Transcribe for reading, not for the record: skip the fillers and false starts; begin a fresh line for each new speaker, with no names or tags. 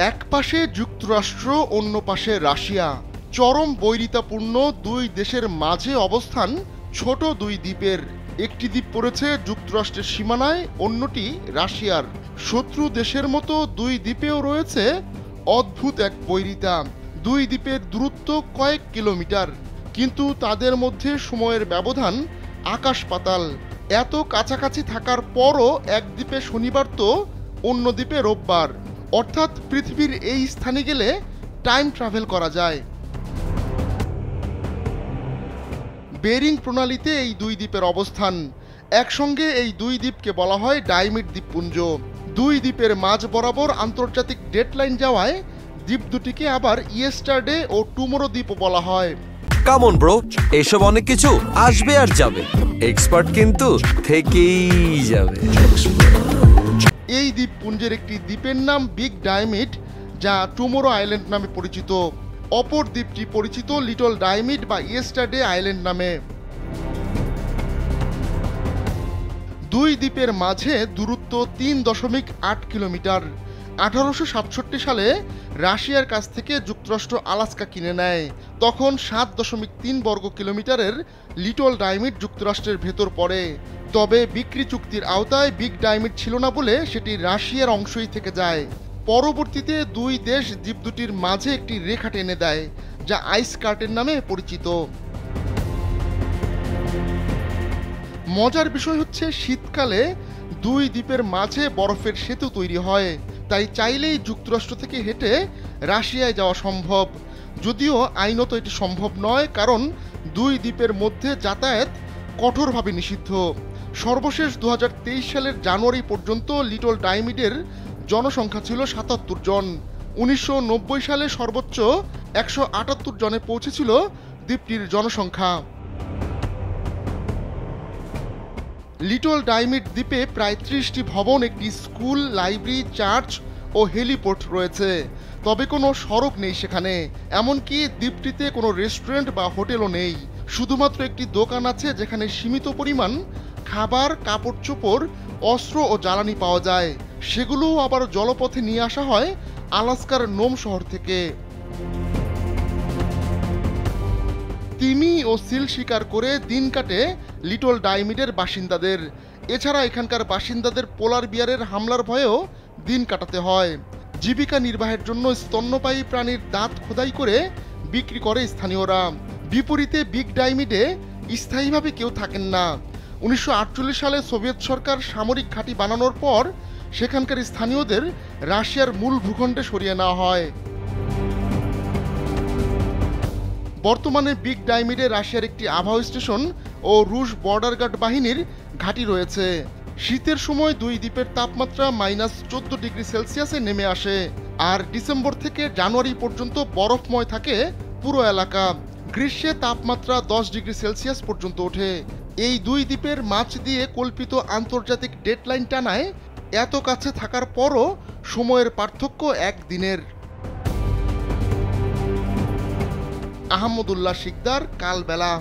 এক পাশে যুক্তরাষ্ট্র, অন্য পাশে রাশিয়া। চরম বৈরিতাপূর্ণ দুই দেশের মাঝে অবস্থান ছোট দুই দ্বীপের। একটি দ্বীপ পড়েছে যুক্তরাষ্ট্রের সীমানায়, অন্যটি রাশিয়ার। শত্রু দেশের মতো দুই দ্বীপেও রয়েছে অদ্ভুত এক বৈরিতা। দুই দ্বীপের দূরত্ব কয়েক কিলোমিটার, কিন্তু তাদের মধ্যে সময়ের ব্যবধান আকাশ পাতাল। এত কাছাকাছি থাকার পরও এক দ্বীপে শনিবার তো অন্য দ্বীপে রোববার। অর্থাৎ পৃথিবীর এই স্থানে গেলে টাইম ট্রাভেল করা যায়। বেরিং প্রণালীতে এই দুই দ্বীপের অবস্থান। একসঙ্গে এই দুই দ্বীপকে বলা হয় ডাইমিড দ্বীপপুঞ্জ। দুই দ্বীপের মাঝ বরাবর আন্তর্জাতিক ডেডলাইন যাওয়ায় দ্বীপ দুটিকে আবার ইয়েস্টারডে ও টুমোরো দ্বীপও বলা হয়।
কাম অন ব্রো, এসব অনেক কিছু আসবে আর যাবে, এক্সপার্ট কিন্তু থেকেই যাবে।
এই দ্বীপপুঞ্জের একটি দ্বীপের নাম বিগ ডাইমিড, যা টুমোরো আইল্যান্ড নামে পরিচিত। অপর দ্বীপটি পরিচিত লিটল ডাইমিড বা ইয়েস্টারডে আইল্যান্ড নামে। দুই দ্বীপের মাঝে দূরত্ব 3.8 কিলোমিটার। 1867 সালে রাশিয়ার কাছ থেকে যুক্তরাষ্ট্র আলাস্কা কিনে নেয়। তখন 7.3 বর্গ কিলোমিটারের লিটল ডাইমিড যুক্তরাষ্ট্রের ভেতর পড়ে। তবে বিক্রি চুক্তির আওতায় বিগ ডাইমিড ছিল না বলে সেটি রাশিয়ার অংশই থেকে যায়। পরবর্তীতে দুই দেশ দ্বীপ দুটির মাঝে একটি রেখা টেনে দেয়, যা আইস কার্টেন নামে পরিচিত। মজার বিষয় হচ্ছে, শীতকালে দুই দ্বীপের মাঝে বরফের সেতু তৈরি হয়, তাই চাইলেই যুক্তরাষ্ট্র থেকে হেঁটে রাশিয়ায় যাওয়া সম্ভব। যদিও আইনত এটি সম্ভব নয়, কারণ দুই দ্বীপের মধ্যে যাতায়াত কঠোরভাবে নিষিদ্ধ। সর্বশেষ 2023 সালের জানুয়ারি পর্যন্ত লিটল ডাইমিডের জনসংখ্যা ছিল 77 জন। 1990 সালে সর্বোচ্চ 178 জনে পৌঁছেছিল দ্বীপটির জনসংখ্যা। লিটল ডাইমিড দ্বীপে প্রায় 30টি ভবন, একটি স্কুল, লাইব্রেরি, চার্চ ও হেলিপোর্ট রয়েছে। তবে কোনো সড়ক নেই সেখানে। এমনকি দ্বীপটিতে কোনো রেস্টুরেন্ট বা হোটেলও নেই। শুধুমাত্র একটি দোকান আছে যেখানে সীমিত পরিমাণ খাবার, কাপড় চোপড়, অস্ত্র ও জ্বালানি পাওয়া যায়। সেগুলো আবার জলপথে নিয়ে আসা হয় আলাস্কার নোম শহর থেকে। তিমি ও সিল শিকার করে দিন কাটে লিটল ডাইমিডের বাসিন্দাদের। এছাড়া এখানকার বাসিন্দাদের পোলার বিয়ারের হামলার ভয়েও দিন কাটাতে হয়। জীবিকা নির্বাহের জন্য স্তন্যপায়ী প্রাণীর দাঁত খোদাই করে বিক্রি করে স্থানীয়রা। বিপরীতে বিগ ডাইমিডে স্থায়ীভাবে কেউ থাকেন না। 1948 সালে সোভিয়েত সরকার সামরিক ঘাঁটি বানানোর পর সেখানকার স্থানীয়দের রাশিয়ার মূল ভূখণ্ডে সরিয়ে নেওয়া হয়। বর্তমানে বিগ ডাইমিডে রাশিয়ার একটি আবহাওয়া স্টেশন ও রুশ বর্ডার গার্ড বাহিনীর ঘাঁটি রয়েছে। শীতের সময় দুই দ্বীপের তাপমাত্রা -14 ডিগ্রি সেলসিয়াসে নেমে আসে, আর ডিসেম্বর থেকে জানুয়ারি পর্যন্ত বরফময় থাকে পুরো এলাকা। গ্রীষ্মে তাপমাত্রা 10 ডিগ্রি সেলসিয়াস পর্যন্ত ওঠে। এই দুই দ্বীপের মাঝ দিয়ে কল্পিত আন্তর্জাতিক ডেডলাইন টানায় এত কাছে থাকার পরও সময়ের পার্থক্য একদিনের। আহমদুল্লাহ শিকদার, কালবেলা।